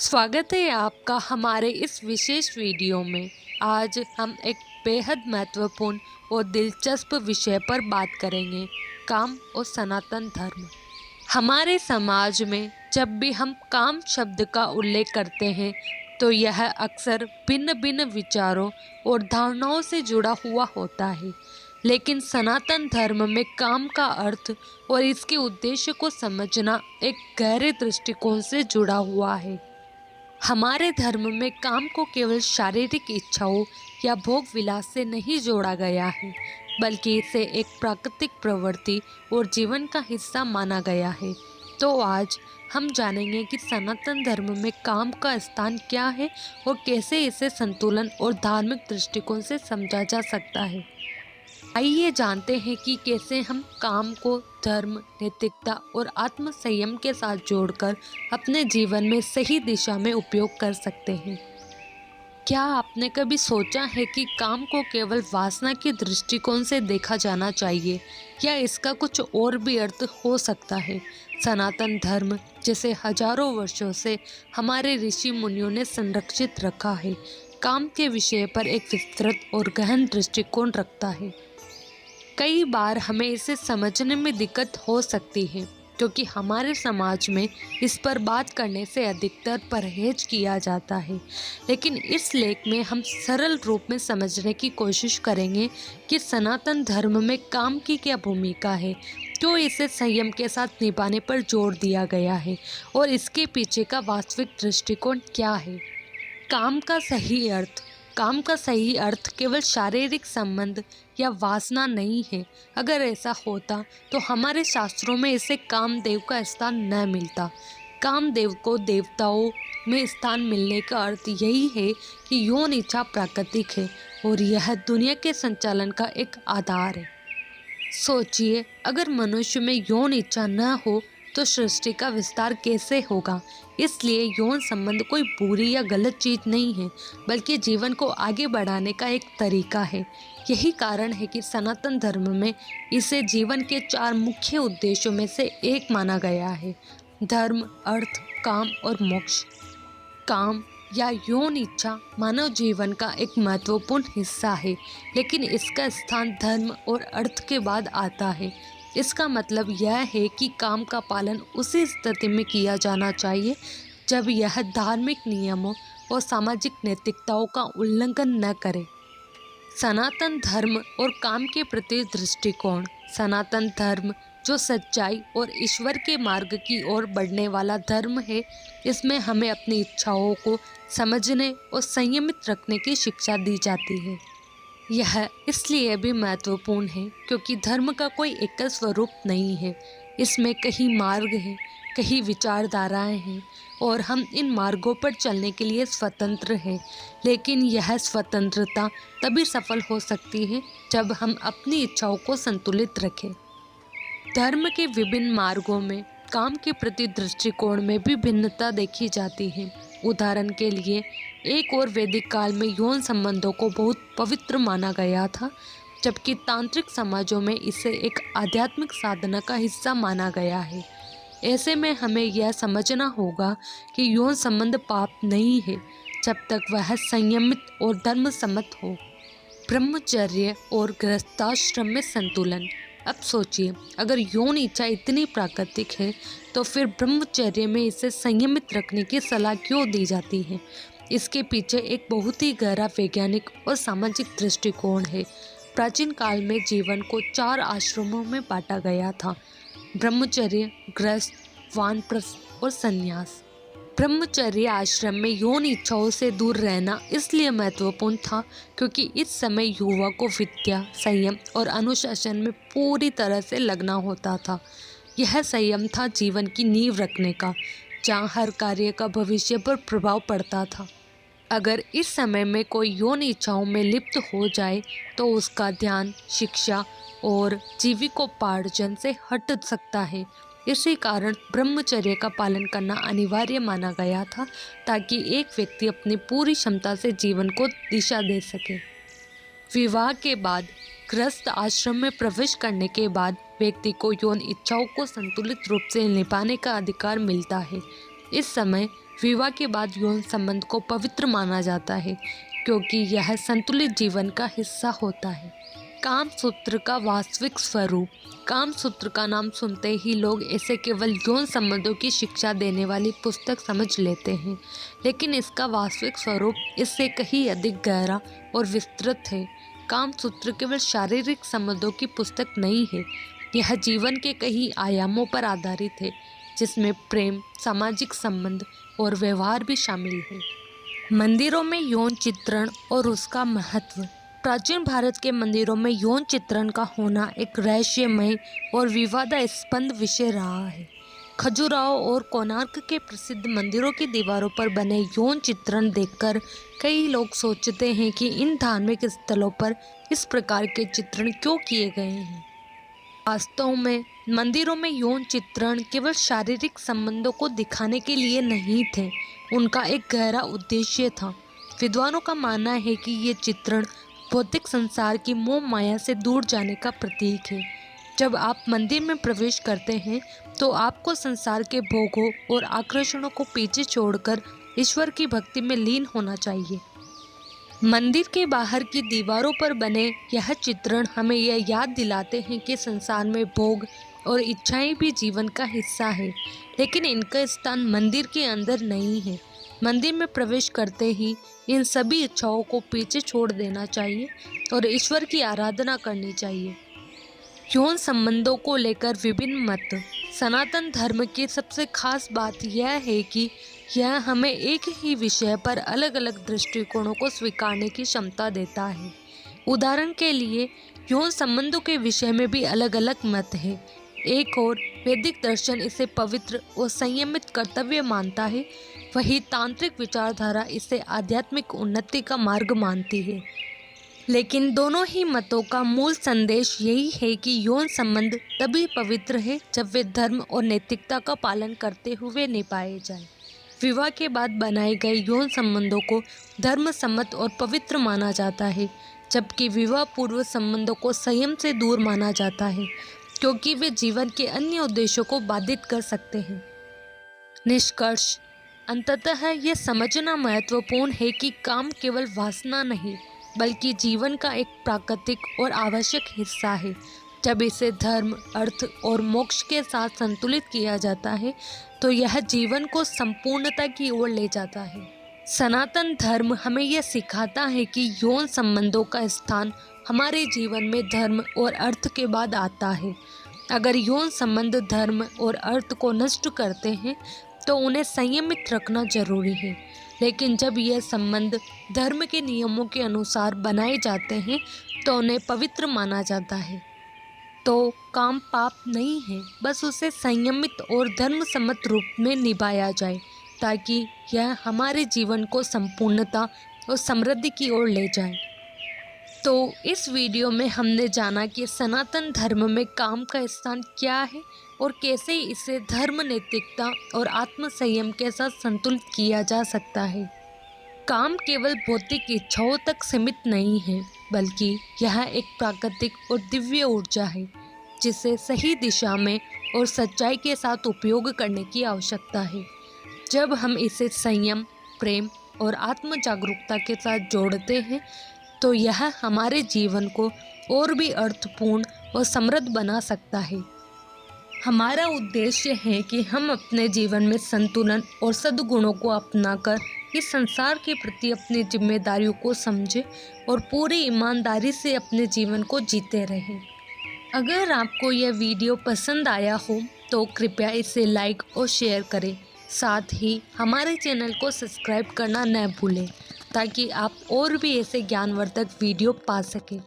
स्वागत है आपका हमारे इस विशेष वीडियो में। आज हम एक बेहद महत्वपूर्ण और दिलचस्प विषय पर बात करेंगे, काम और सनातन धर्म। हमारे समाज में जब भी हम काम शब्द का उल्लेख करते हैं तो यह अक्सर भिन्न भिन्न विचारों और धारणाओं से जुड़ा हुआ होता है, लेकिन सनातन धर्म में काम का अर्थ और इसके उद्देश्य को समझना एक गहरे दृष्टिकोण से जुड़ा हुआ है। हमारे धर्म में काम को केवल शारीरिक इच्छाओं या भोग विलास से नहीं जोड़ा गया है, बल्कि इसे एक प्राकृतिक प्रवृत्ति और जीवन का हिस्सा माना गया है। तो आज हम जानेंगे कि सनातन धर्म में काम का स्थान क्या है और कैसे इसे संतुलन और धार्मिक दृष्टिकोण से समझा जा सकता है। आइए जानते हैं कि कैसे हम काम को धर्म, नैतिकता और आत्म संयम के साथ जोड़कर अपने जीवन में सही दिशा में उपयोग कर सकते हैं। क्या आपने कभी सोचा है कि काम को केवल वासना के दृष्टिकोण से देखा जाना चाहिए या इसका कुछ और भी अर्थ हो सकता है? सनातन धर्म जिसे हजारों वर्षों से हमारे ऋषि मुनियों ने संरक्षित रखा है, काम के विषय पर एक विस्तृत और गहन दृष्टिकोण रखता है। कई बार हमें इसे समझने में दिक्कत हो सकती है क्योंकि हमारे समाज में इस पर बात करने से अधिकतर परहेज किया जाता है, लेकिन इस लेख में हम सरल रूप में समझने की कोशिश करेंगे कि सनातन धर्म में काम की क्या भूमिका है, क्यों इसे संयम के साथ निभाने पर जोर दिया गया है और इसके पीछे का वास्तविक दृष्टिकोण क्या है। काम का सही अर्थ केवल शारीरिक संबंध या वासना नहीं है। अगर ऐसा होता तो हमारे शास्त्रों में इसे कामदेव का स्थान न मिलता। कामदेव को देवताओं में स्थान मिलने का अर्थ यही है कि यौन इच्छा प्राकृतिक है और यह दुनिया के संचालन का एक आधार है। सोचिए, अगर मनुष्य में यौन इच्छा न हो तो सृष्टि का विस्तार कैसे होगा। इसलिए यौन संबंध कोई बुरी या गलत चीज नहीं है, बल्कि जीवन को आगे बढ़ाने का एक तरीका है। यही कारण है कि सनातन धर्म में इसे जीवन के 4 मुख्य उद्देश्यों में से एक माना गया है: धर्म, अर्थ, काम और मोक्ष। काम या यौन इच्छा मानव जीवन का एक महत्वपूर्ण हिस्सा है, लेकिन इसका स्थान धर्म और अर्थ के बाद आता है। इसका मतलब यह है कि काम का पालन उसी स्थिति में किया जाना चाहिए जब यह धार्मिक नियमों और सामाजिक नैतिकताओं का उल्लंघन न करे। सनातन धर्म और काम के प्रति दृष्टिकोण। सनातन धर्म जो सच्चाई और ईश्वर के मार्ग की ओर बढ़ने वाला धर्म है, इसमें हमें अपनी इच्छाओं को समझने और संयमित रखने की शिक्षा दी जाती है। यह इसलिए भी महत्वपूर्ण है क्योंकि धर्म का कोई एक स्वरूप नहीं है। इसमें कई मार्ग हैं, कई विचारधाराएं हैं और हम इन मार्गों पर चलने के लिए स्वतंत्र हैं। लेकिन यह स्वतंत्रता तभी सफल हो सकती है जब हम अपनी इच्छाओं को संतुलित रखें। धर्म के विभिन्न मार्गों में काम के प्रति दृष्टिकोण में भी भिन्नता देखी जाती है। उदाहरण के लिए, एक और वैदिक काल में यौन संबंधों को बहुत पवित्र माना गया था, जबकि तांत्रिक समाजों में इसे एक आध्यात्मिक साधना का हिस्सा माना गया है। ऐसे में हमें यह समझना होगा कि यौन संबंध पाप नहीं है जब तक वह संयमित और धर्मसम्मत हो। ब्रह्मचर्य और गृहस्थाश्रम में संतुलन। अब सोचिए, अगर यौन इच्छा इतनी प्राकृतिक है तो फिर ब्रह्मचर्य में इसे संयमित रखने की सलाह क्यों दी जाती है? इसके पीछे एक बहुत ही गहरा वैज्ञानिक और सामाजिक दृष्टिकोण है। प्राचीन काल में जीवन को 4 आश्रमों में बांटा गया था: ब्रह्मचर्य, गृहस्थ, वानप्रस्थ और संन्यास। ब्रह्मचर्य आश्रम में यौन इच्छाओं से दूर रहना इसलिए महत्वपूर्ण था क्योंकि इस समय युवा को विद्या, संयम और अनुशासन में पूरी तरह से लगना होता था। यह संयम था जीवन की नींव रखने का, जहाँ हर कार्य का भविष्य पर प्रभाव पड़ता था। अगर इस समय में कोई यौन इच्छाओं में लिप्त हो जाए तो उसका ध्यान शिक्षा और जीविकोपार्जन से हट सकता है। इसी कारण ब्रह्मचर्य का पालन करना अनिवार्य माना गया था ताकि एक व्यक्ति अपनी पूरी क्षमता से जीवन को दिशा दे सके। विवाह के बाद गृहस्थ आश्रम में प्रवेश करने के बाद व्यक्ति को यौन इच्छाओं को संतुलित रूप से निभाने का अधिकार मिलता है। इस समय विवाह के बाद यौन संबंध को पवित्र माना जाता है, क्योंकि यह संतुलित जीवन का हिस्सा होता है। काम सूत्र का वास्तविक स्वरूप। काम सूत्र का नाम सुनते ही लोग इसे केवल यौन संबंधों की शिक्षा देने वाली पुस्तक समझ लेते हैं, लेकिन इसका वास्तविक स्वरूप इससे कहीं अधिक गहरा और विस्तृत है। काम सूत्र केवल शारीरिक संबंधों की पुस्तक नहीं है, यह जीवन के कई आयामों पर आधारित है, जिसमें प्रेम, सामाजिक संबंध और व्यवहार भी शामिल है। मंदिरों में यौन चित्रण और उसका महत्व। प्राचीन भारत के मंदिरों में यौन चित्रण का होना एक रहस्यमय और विवादास्पद विषय रहा है। खजुराहो और कोणार्क के प्रसिद्ध मंदिरों की दीवारों पर बने यौन चित्रण देखकर कई लोग सोचते हैं कि इन धार्मिक स्थलों पर इस प्रकार के चित्रण क्यों किए गए हैं। वास्तव में मंदिरों में यौन चित्रण केवल शारीरिक संबंधों को दिखाने के लिए नहीं थे, उनका एक गहरा उद्देश्य था। विद्वानों का मानना है कि ये चित्रण भौतिक संसार की मोह माया से दूर जाने का प्रतीक है। जब आप मंदिर में प्रवेश करते हैं तो आपको संसार के भोगों और आकर्षणों को पीछे छोड़कर ईश्वर की भक्ति में लीन होना चाहिए। मंदिर के बाहर की दीवारों पर बने यह चित्रण हमें यह याद दिलाते हैं कि संसार में भोग और इच्छाएं भी जीवन का हिस्सा है, लेकिन इनका स्थान मंदिर के अंदर नहीं है। मंदिर में प्रवेश करते ही इन सभी इच्छाओं को पीछे छोड़ देना चाहिए और ईश्वर की आराधना करनी चाहिए। यौन संबंधों को लेकर विभिन्न मत। सनातन धर्म की सबसे खास बात यह है कि यह हमें एक ही विषय पर अलग अलग दृष्टिकोणों को स्वीकारने की क्षमता देता है। उदाहरण के लिए यौन संबंधों के विषय में भी अलग अलग मत है। एक और वैदिक दर्शन इसे पवित्र और संयमित कर्तव्य मानता है, वही तांत्रिक विचारधारा इसे आध्यात्मिक उन्नति का मार्ग मानती है। लेकिन दोनों ही मतों का मूल संदेश यही है कि यौन संबंध तभी पवित्र है जब वे धर्म और नैतिकता का पालन करते हुए निभाए जाए। विवाह के बाद बनाए गए यौन संबंधों को धर्म सम्मत और पवित्र माना जाता है, जबकि विवाह पूर्व संबंधों को संयम से दूर माना जाता है, क्योंकि वे जीवन के अन्य उद्देश्यों को बाधित कर सकते हैं। निष्कर्ष। अंततः यह समझना महत्वपूर्ण है कि काम केवल वासना नहीं, बल्कि जीवन का एक प्राकृतिक और आवश्यक हिस्सा है। जब इसे धर्म, अर्थ और मोक्ष के साथ संतुलित किया जाता है तो यह जीवन को संपूर्णता की ओर ले जाता है। सनातन धर्म हमें यह सिखाता है कि यौन संबंधों का स्थान हमारे जीवन में धर्म और अर्थ के बाद आता है। अगर यौन संबंध धर्म और अर्थ को नष्ट करते हैं तो उन्हें संयमित रखना जरूरी है, लेकिन जब यह संबंध धर्म के नियमों के अनुसार बनाए जाते हैं तो उन्हें पवित्र माना जाता है। तो काम पाप नहीं है, बस उसे संयमित और धर्मसम्मत रूप में निभाया जाए ताकि यह हमारे जीवन को संपूर्णता और समृद्धि की ओर ले जाए। तो इस वीडियो में हमने जाना कि सनातन धर्म में काम का स्थान क्या है और कैसे इसे धर्म, नैतिकता और आत्म संयम के साथ संतुलित किया जा सकता है। काम केवल भौतिक इच्छाओं तक सीमित नहीं है, बल्कि यह एक प्राकृतिक और दिव्य ऊर्जा है जिसे सही दिशा में और सच्चाई के साथ उपयोग करने की आवश्यकता है। जब हम इसे संयम, प्रेम और आत्म जागरूकता के साथ जोड़ते हैं तो यह हमारे जीवन को और भी अर्थपूर्ण और समृद्ध बना सकता है। हमारा उद्देश्य है कि हम अपने जीवन में संतुलन और सद्गुणों को अपनाकर इस संसार के प्रति अपनी जिम्मेदारियों को समझें और पूरी ईमानदारी से अपने जीवन को जीते रहें। अगर आपको यह वीडियो पसंद आया हो तो कृपया इसे लाइक और शेयर करें। साथ ही हमारे चैनल को सब्सक्राइब करना न भूलें ताकि आप और भी ऐसे ज्ञानवर्धक वीडियो पा सकें।